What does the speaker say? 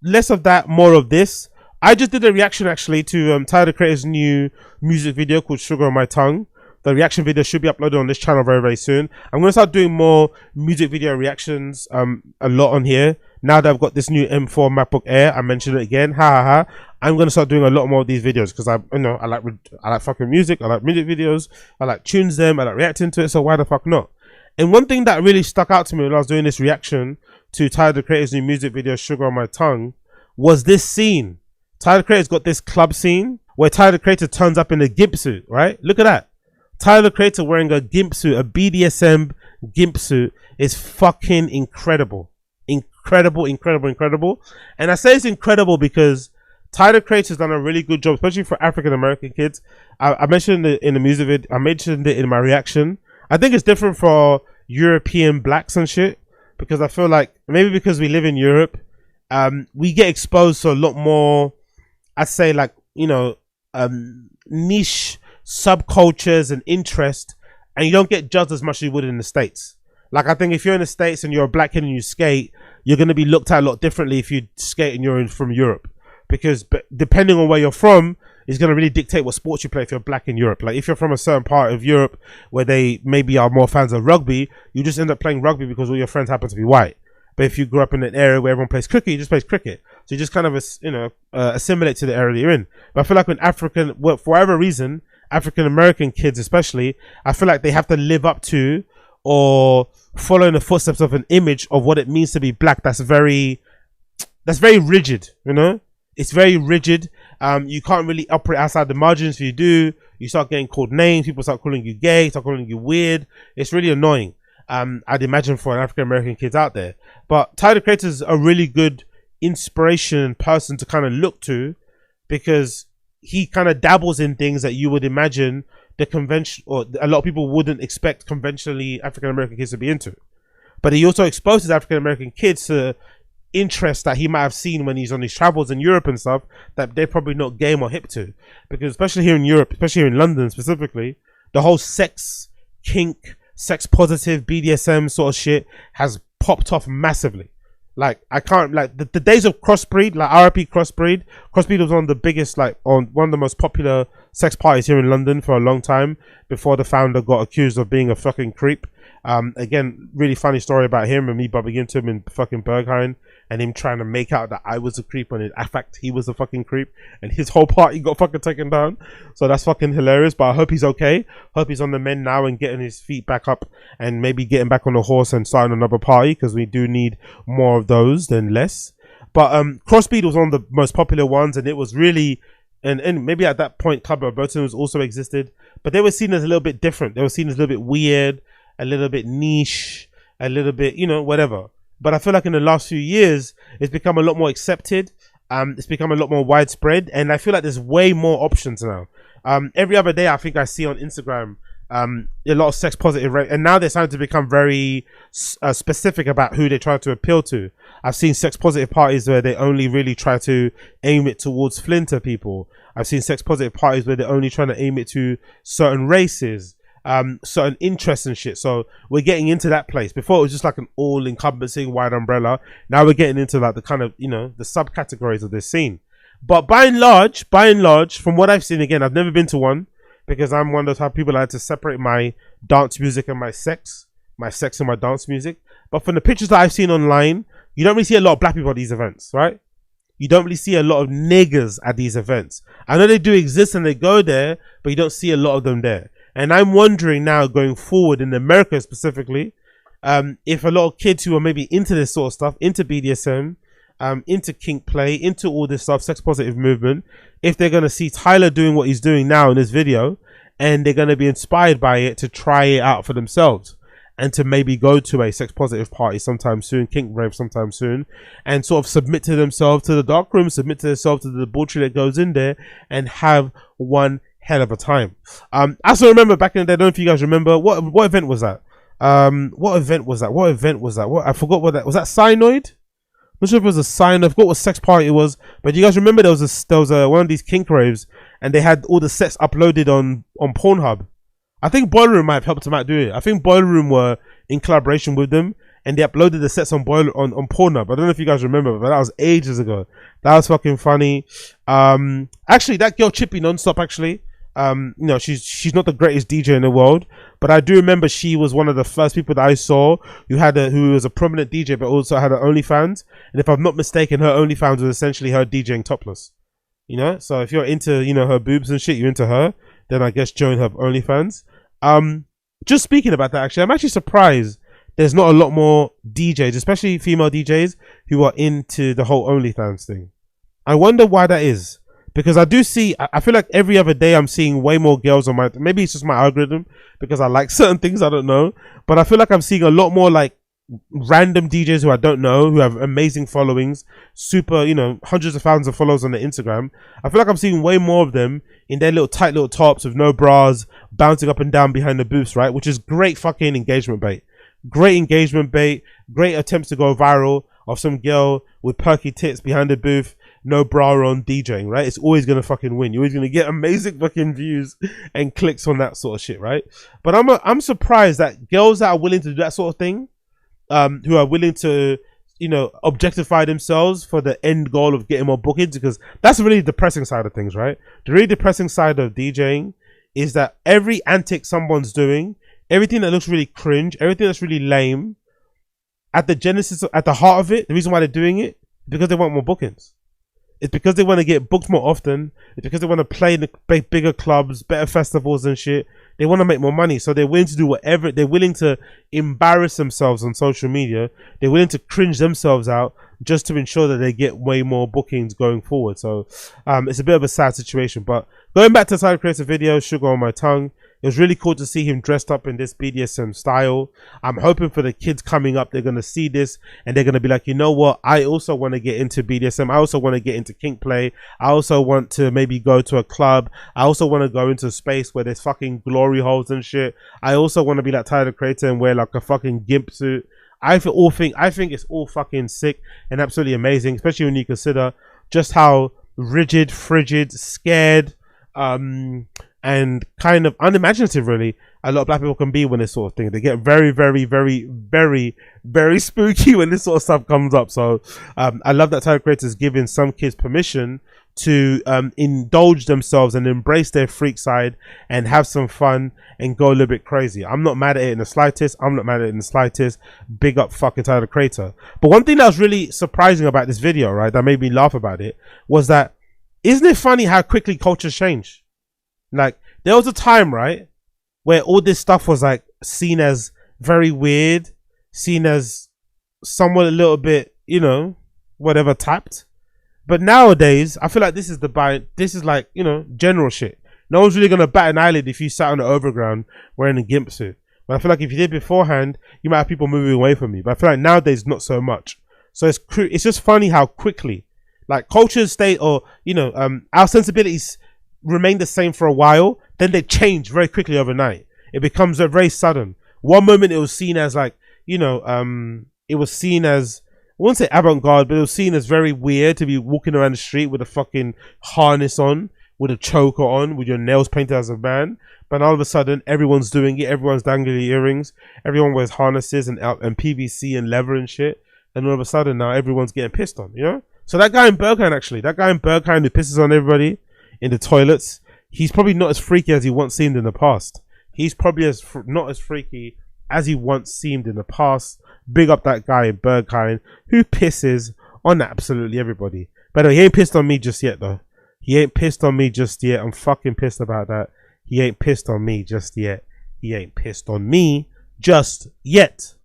less of that, more of this. I just did a reaction actually to Tyler the Creator's new music video called Sugar on My Tongue. The reaction video should be uploaded on this channel very, very soon. I'm going to start doing more music video reactions a lot on here. Now that I've got this new M4 MacBook Air, I mentioned it again. Ha ha ha. I'm going to start doing a lot more of these videos because I like fucking music. I like music videos. I like tunes them. I like reacting to it. So why the fuck not? And one thing that really stuck out to me when I was doing this reaction to Tyler the Creator's new music video, Sugar on My Tongue, was this scene. Tyler the Creator's got this club scene where Tyler the Creator turns up in a gimp suit, right? Look at that. Tyler the Creator wearing a gimp suit, a BDSM gimp suit, is fucking incredible. Incredible, incredible, incredible. And I say it's incredible because Tyler the Creator's done a really good job, especially for African American kids. I mentioned it in the music video, I mentioned it in my reaction. I think it's different for European blacks and shit, because I feel like maybe because we live in Europe, we get exposed to a lot more, I'd say, like, you know, niche subcultures and interest, and you don't get judged as much as you would in the States. Like, I think if you're in the States and you're a black kid and you skate, you're going to be looked at a lot differently if you skate and you're from Europe, because depending on where you're from is going to really dictate what sports you play if you're black in Europe. Like, if you're from a certain part of Europe where they maybe are more fans of rugby, you just end up playing rugby because all your friends happen to be white. But if you grew up in an area where everyone plays cricket, you just play cricket. So you just kind of, you know, assimilate to the area that you're in. But I feel like when well, for whatever reason, African American kids especially, I feel like they have to live up to or follow in the footsteps of an image of what it means to be black. That's very rigid, you know. It's very rigid. You can't really operate outside the margins. If you do, you start getting called names. People start calling you gay, start calling you weird. It's really annoying. I'd imagine for an African American kids out there. But Tyler the Creator is a really good inspiration person to kind of look to, because he kind of dabbles in things that you would imagine the convention, or a lot of people wouldn't expect conventionally African American kids to be into. But he also exposes African American kids to interests that he might have seen when he's on his travels in Europe and stuff that they're probably not game or hip to. Because especially here in Europe, especially here in London specifically, the whole sex, kink, sex positive, BDSM sort of shit has popped off massively. Like, I can't, like, the days of crossbreed, like RIP crossbreed was one of the biggest, like, on one of the most popular sex parties here in London for a long time, before the founder got accused of being a fucking creep. Again, really funny story about him and me bumping into him in fucking Berghain and him trying to make out that I was a creep when in fact he was a fucking creep, and his whole party got fucking taken down. So that's fucking hilarious. But I hope he's okay. Hope he's on the mend now and getting his feet back up and maybe getting back on the horse and starting another party, because we do need more of those than less. But Crossbreed was one of the most popular ones, and it was really, and maybe at that point Club Robertson was also existed, but they were seen as a little bit different. They were seen as a little bit weird, a little bit niche, a little bit, you know, whatever. But I feel like in the last few years, it's become a lot more accepted. It's become a lot more widespread, and I feel like there's way more options now. Every other day, I think I see on Instagram a lot of sex positive, and now they're starting to become very specific about who they try to appeal to. I've seen sex positive parties where they only really try to aim it towards flinter people. I've seen sex positive parties where they're only trying to aim it to certain races, certain interests and shit. So we're getting into that place. Before it was just like an all-encompassing wide umbrella. Now we're getting into like the kind of, you know, the subcategories of this scene. But by and large, from what I've seen, again, I've never been to one, because I'm one of those type of people that like to separate my dance music and my sex and my dance music. But from the pictures that I've seen online, you don't really see a lot of black people at these events, right? You don't really see a lot of niggas at these events. I know they do exist and they go there, but you don't see a lot of them there. And I'm wondering now, going forward in America specifically, if a lot of kids who are maybe into this sort of stuff, into BDSM, into kink play, into all this stuff, sex positive movement, if they're going to see Tyler doing what he's doing now in this video, and they're going to be inspired by it to try it out for themselves, and to maybe go to a sex positive party sometime soon, kink rave sometime soon, and sort of submit to themselves to the dark room, submit to themselves to the debauchery that goes in there, and have one hell of a time. I also remember back in the day, I don't know if you guys remember, what event was that? What event was that? I forgot what that was. That Cyanoid? I'm not sure if it was a sign. I forgot what sex party it was, but you guys remember there was one of these kink raves, and they had all the sets uploaded on Pornhub. I think Boiler Room might have helped them out do it. I think Boiler Room were in collaboration with them, and they uploaded the sets on Pornhub. I don't know if you guys remember, but that was ages ago. That was fucking funny. Actually, that girl Chippy Nonstop, actually, you know, she's not the greatest DJ in the world, but I do remember she was one of the first people that I saw who was a prominent DJ, but also had her OnlyFans. And if I'm not mistaken, her OnlyFans was essentially her DJing topless. You know, so if you're into, you know, her boobs and shit, you're into her, then I guess join her OnlyFans. Just speaking about that, actually, I'm actually surprised there's not a lot more DJs, especially female DJs, who are into the whole OnlyFans thing. I wonder why that is. Because I do see, I feel like every other day I'm seeing way more girls on my, maybe it's just my algorithm because I like certain things, I don't know. But I feel like I'm seeing a lot more like random DJs who I don't know, who have amazing followings, super, you know, hundreds of thousands of followers on their Instagram. I feel like I'm seeing way more of them in their little tight little tops with no bras, bouncing up and down behind the booths, right? Which is great fucking engagement bait. Great engagement bait, great attempts to go viral of some girl with perky tits behind the booth, no bra on, DJing, right? It's always gonna fucking win. You're always gonna get amazing fucking views and clicks on that sort of shit, right? But I'm surprised that girls that are willing to do that sort of thing, who are willing to, you know, objectify themselves for the end goal of getting more bookings, because that's the really depressing side of things, right? The really depressing side of DJing is that every antic someone's doing, everything that looks really cringe, everything that's really lame, at the heart of it, the reason why they're doing it is because they want more bookings. It's because they want to get booked more often. It's because they want to play in the bigger clubs, better festivals and shit. They want to make more money. So they're willing to do whatever. They're willing to embarrass themselves on social media. They're willing to cringe themselves out just to ensure that they get way more bookings going forward. So it's a bit of a sad situation. But going back to Tyler Creator's video, Sugar on My Tongue, it was really cool to see him dressed up in this BDSM style. I'm hoping for the kids coming up, they're going to see this and they're going to be like, you know what? I also want to get into BDSM. I also want to get into kink play. I also want to maybe go to a club. I also want to go into a space where there's fucking glory holes and shit. I also want to be like Tyler the Creator and wear like a fucking gimp suit. I think it's all fucking sick and absolutely amazing, especially when you consider just how rigid, frigid, scared, and kind of unimaginative, really, a lot of black people can be when this sort of thing. They get very, very, very, very, very spooky when this sort of stuff comes up. So I love that Tyler Creator is giving some kids permission to indulge themselves and embrace their freak side and have some fun and go a little bit crazy. I'm not mad at it in the slightest. Big up fucking Tyler Creator. But one thing that was really surprising about this video, right, that made me laugh about it, was that, isn't it funny how quickly cultures change? Like, there was a time, right, where all this stuff was like seen as very weird, seen as somewhat a little bit, you know, whatever, tapped. But nowadays, I feel like this is like, you know, general shit. No one's really gonna bat an eyelid if you sat on the overground wearing a gimp suit. But I feel like if you did beforehand, you might have people moving away from you. But I feel like nowadays, not so much. So it's just funny how quickly, like, cultures stay, or, you know, our sensibilities remain the same for a while, then they change very quickly overnight. It becomes very sudden. One moment it was seen as like, you know, it was seen as, I wouldn't say avant-garde, but it was seen as very weird to be walking around the street with a fucking harness on, with a choker on, with your nails painted as a man. But all of a sudden, everyone's doing it. Everyone's dangling earrings. Everyone wears harnesses and PVC and leather and shit. And all of a sudden now everyone's getting pissed on, you know? So that guy in Berghain, actually, who pisses on everybody in the toilets, he's probably not as freaky as he once seemed in the past. He's probably not as freaky as he once seemed in the past. Big up that guy in Berghain who pisses on absolutely everybody. By the way, he ain't pissed on me just yet, though. He ain't pissed on me just yet. I'm fucking pissed about that. He ain't pissed on me just yet. He ain't pissed on me just yet.